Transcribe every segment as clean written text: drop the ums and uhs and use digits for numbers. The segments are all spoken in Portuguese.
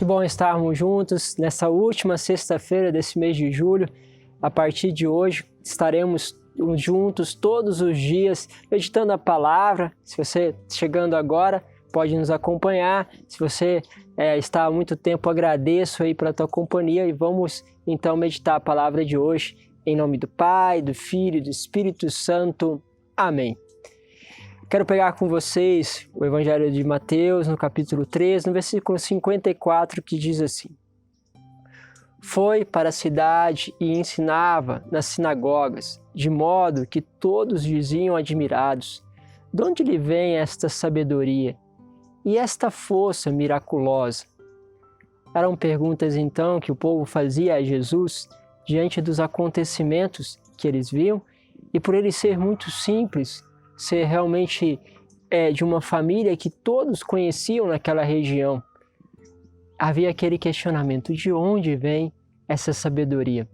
Que bom estarmos juntos nessa última sexta-feira desse mês de julho. A partir de hoje estaremos juntos todos os dias meditando a palavra. Se você chegando agora, pode nos acompanhar. Se você está há muito tempo, agradeço aí pela tua companhia e vamos então meditar a palavra de hoje em nome do Pai, do Filho e do Espírito Santo. Amém. Quero pegar com vocês o Evangelho de Mateus, no capítulo 3, no versículo 54, que diz assim: Foi para a cidade e ensinava nas sinagogas, de modo que todos diziam admirados: de onde lhe vem esta sabedoria e esta força miraculosa? Eram perguntas então que o povo fazia a Jesus diante dos acontecimentos que eles viam, e por ele ser muito simples, ser realmente de uma família que todos conheciam naquela região, havia aquele questionamento: de onde vem essa sabedoria?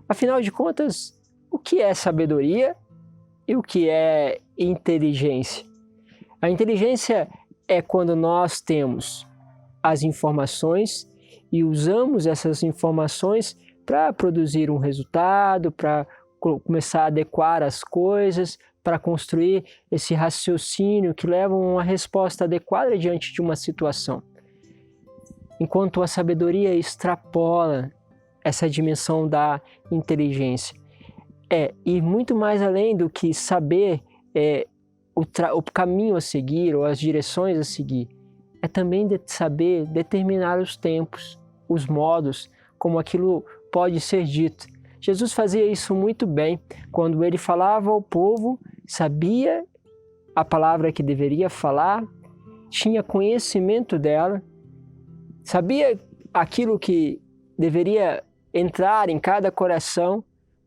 Afinal de contas, o que é sabedoria e o que é inteligência? A inteligência é quando nós temos as informações e usamos essas informações para produzir um resultado, para começar a adequar as coisas, para construir esse raciocínio que leva a uma resposta adequada diante de uma situação. Enquanto a sabedoria extrapola essa dimensão da inteligência. Ir muito mais além do que saber o caminho a seguir ou as direções a seguir. É também saber determinar os tempos, os modos, como aquilo pode ser dito. Jesus fazia isso muito bem. Quando ele falava ao povo, sabia a palavra que deveria falar, tinha conhecimento dela, sabia aquilo que deveria entrar em cada coração,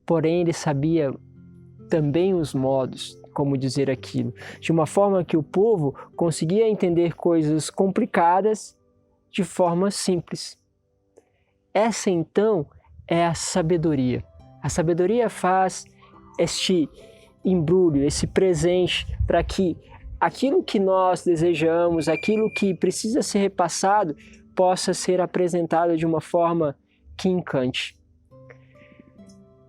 porém ele sabia também os modos, como dizer aquilo, de uma forma que o povo conseguia entender coisas complicadas de forma simples. Essa então é a sabedoria. A sabedoria faz este embrulho, esse presente, para que aquilo que nós desejamos, aquilo que precisa ser repassado, possa ser apresentado de uma forma que encante.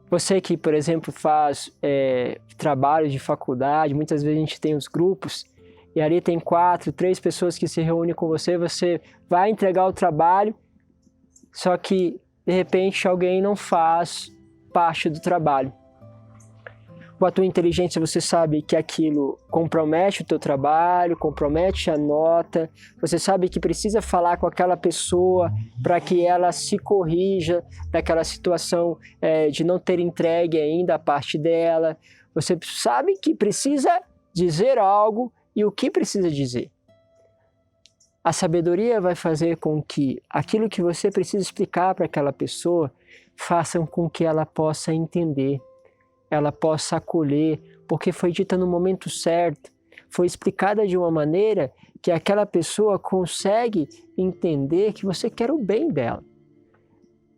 Você que, por exemplo, faz trabalho de faculdade, muitas vezes a gente tem os grupos, e ali tem 4, 3 pessoas que se reúnem com você, você vai entregar o trabalho, só que de repente alguém não faz parte do trabalho. Com a tua inteligência você sabe que aquilo compromete o teu trabalho, compromete a nota, você sabe que precisa falar com aquela pessoa para que ela se corrija daquela situação de não ter entregue ainda a parte dela, você sabe que precisa dizer algo e o que precisa dizer. A sabedoria vai fazer com que aquilo que você precisa explicar para aquela pessoa façam com que ela possa entender, ela possa acolher, porque foi dita no momento certo, foi explicada de uma maneira que aquela pessoa consegue entender que você quer o bem dela.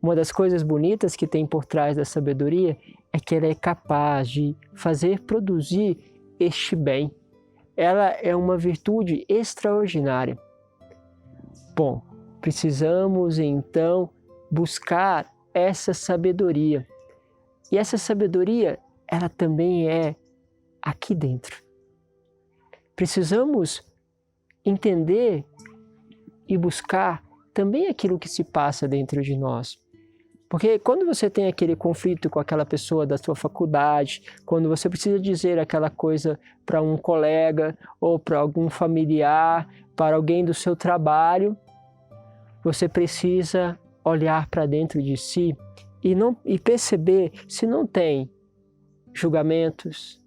Uma das coisas bonitas que tem por trás da sabedoria é que ela é capaz de fazer produzir este bem. Ela é uma virtude extraordinária. Bom, precisamos então buscar essa sabedoria. E essa sabedoria, ela também é aqui dentro. Precisamos entender e buscar também aquilo que se passa dentro de nós. Porque quando você tem aquele conflito com aquela pessoa da sua faculdade, quando você precisa dizer aquela coisa para um colega ou para algum familiar, para alguém do seu trabalho, você precisa olhar para dentro de si e perceber se não tem julgamentos,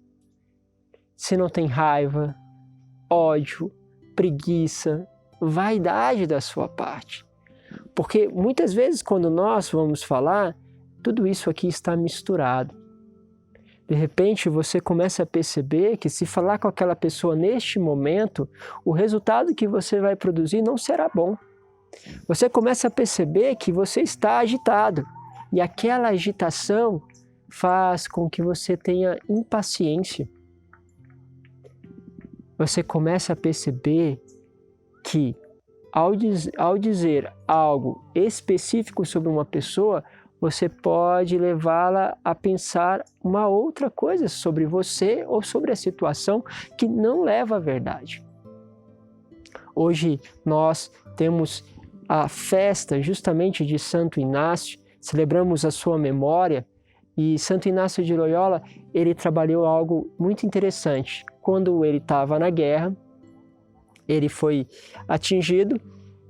se não tem raiva, ódio, preguiça, vaidade da sua parte. Porque muitas vezes quando nós vamos falar, tudo isso aqui está misturado. De repente você começa a perceber que se falar com aquela pessoa neste momento, o resultado que você vai produzir não será bom. Você começa a perceber que você está agitado e aquela agitação faz com que você tenha impaciência. Você começa a perceber que ao dizer algo específico sobre uma pessoa, você pode levá-la a pensar uma outra coisa sobre você ou sobre a situação que não leva à verdade. Hoje nós temos a festa justamente de Santo Inácio, celebramos a sua memória, e Santo Inácio de Loyola, ele trabalhou algo muito interessante. Quando ele estava na guerra, ele foi atingido,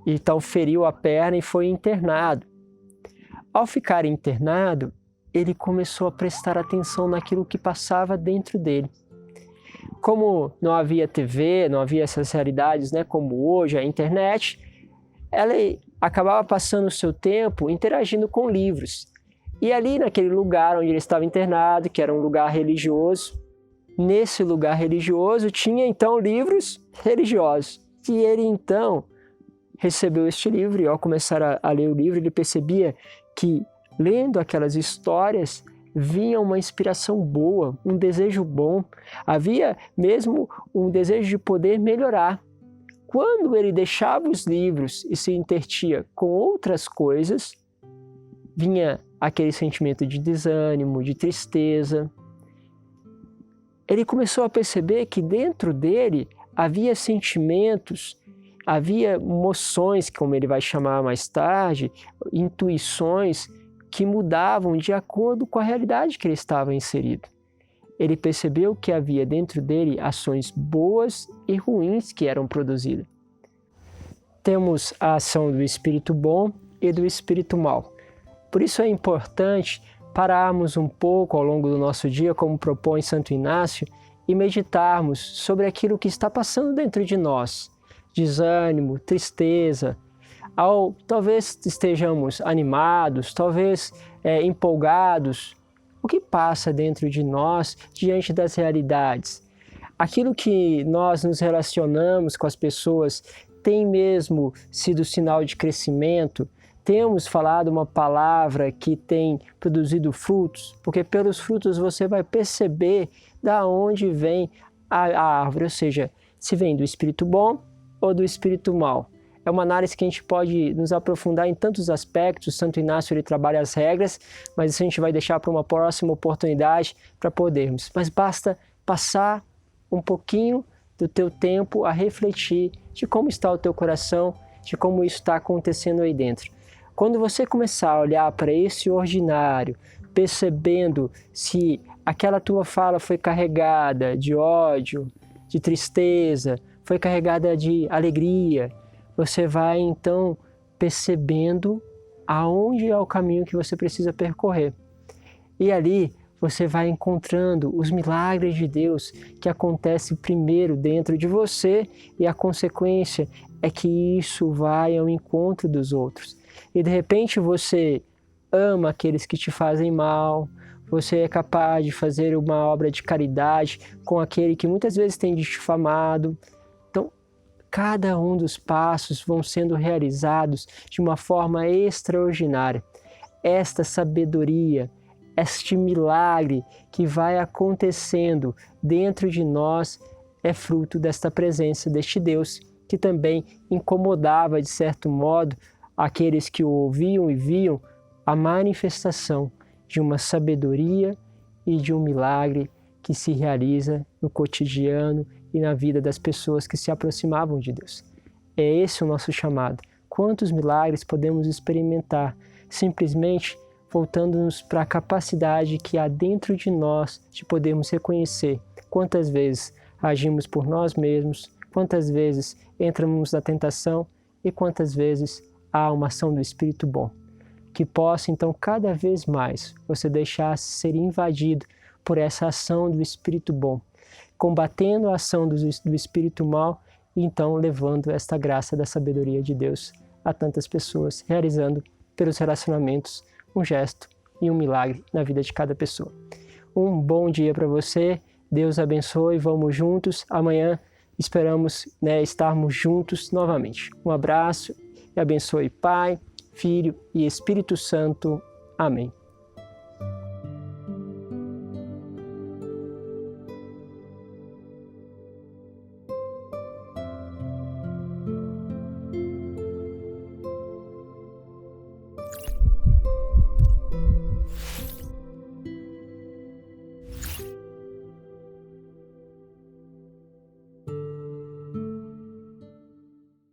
então feriu a perna e foi internado. Ao ficar internado, ele começou a prestar atenção naquilo que passava dentro dele. Como não havia TV, não havia essas realidades, como hoje, a internet, ele acabava passando o seu tempo interagindo com livros. E ali naquele lugar onde ele estava internado, que era um lugar religioso, nesse lugar religioso tinha então livros religiosos. E ele então recebeu este livro e ao começar a ler o livro, ele percebia que lendo aquelas histórias vinha uma inspiração boa, um desejo bom. Havia mesmo um desejo de poder melhorar. Quando ele deixava os livros e se intertia com outras coisas, vinha aquele sentimento de desânimo, de tristeza. Ele começou a perceber que dentro dele havia sentimentos, havia emoções, como ele vai chamar mais tarde, intuições que mudavam de acordo com a realidade que ele estava inserido. Ele percebeu que havia dentro dele ações boas e ruins que eram produzidas. Temos a ação do espírito bom e do espírito mau. Por isso é importante pararmos um pouco ao longo do nosso dia, como propõe Santo Inácio, e meditarmos sobre aquilo que está passando dentro de nós. Desânimo, tristeza, talvez estejamos animados, talvez empolgados. O que passa dentro de nós diante das realidades? Aquilo que nós nos relacionamos com as pessoas tem mesmo sido sinal de crescimento? Temos falado uma palavra que tem produzido frutos? Porque pelos frutos você vai perceber da onde vem a árvore, ou seja, se vem do espírito bom ou do espírito mau. É uma análise que a gente pode nos aprofundar em tantos aspectos. Santo Inácio ele trabalha as regras, mas isso a gente vai deixar para uma próxima oportunidade para podermos. Mas basta passar um pouquinho do teu tempo a refletir de como está o teu coração, de como isso está acontecendo aí dentro. Quando você começar a olhar para esse ordinário, percebendo se aquela tua fala foi carregada de ódio, de tristeza, foi carregada de alegria, você vai então percebendo aonde é o caminho que você precisa percorrer. E ali você vai encontrando os milagres de Deus que acontecem primeiro dentro de você e a consequência é que isso vai ao encontro dos outros. E de repente você ama aqueles que te fazem mal, você é capaz de fazer uma obra de caridade com aquele que muitas vezes tem difamado. Então, cada um dos passos vão sendo realizados de uma forma extraordinária. Esta sabedoria, este milagre que vai acontecendo dentro de nós é fruto desta presença deste Deus, que também incomodava, de certo modo, aqueles que o ouviam e viam a manifestação de uma sabedoria e de um milagre que se realiza no cotidiano e na vida das pessoas que se aproximavam de Deus. É esse o nosso chamado. Quantos milagres podemos experimentar simplesmente voltando-nos para a capacidade que há dentro de nós de podermos reconhecer quantas vezes agimos por nós mesmos, quantas vezes entramos na tentação e quantas vezes há uma ação do Espírito bom. Que possa, então, cada vez mais você deixar-se ser invadido por essa ação do Espírito bom, combatendo a ação do Espírito mal e, então, levando esta graça da sabedoria de Deus a tantas pessoas, realizando pelos relacionamentos um gesto e um milagre na vida de cada pessoa. Um bom dia para você, Deus abençoe, vamos juntos. Amanhã esperamos estarmos juntos novamente. Um abraço e abençoe Pai, Filho e Espírito Santo. Amém.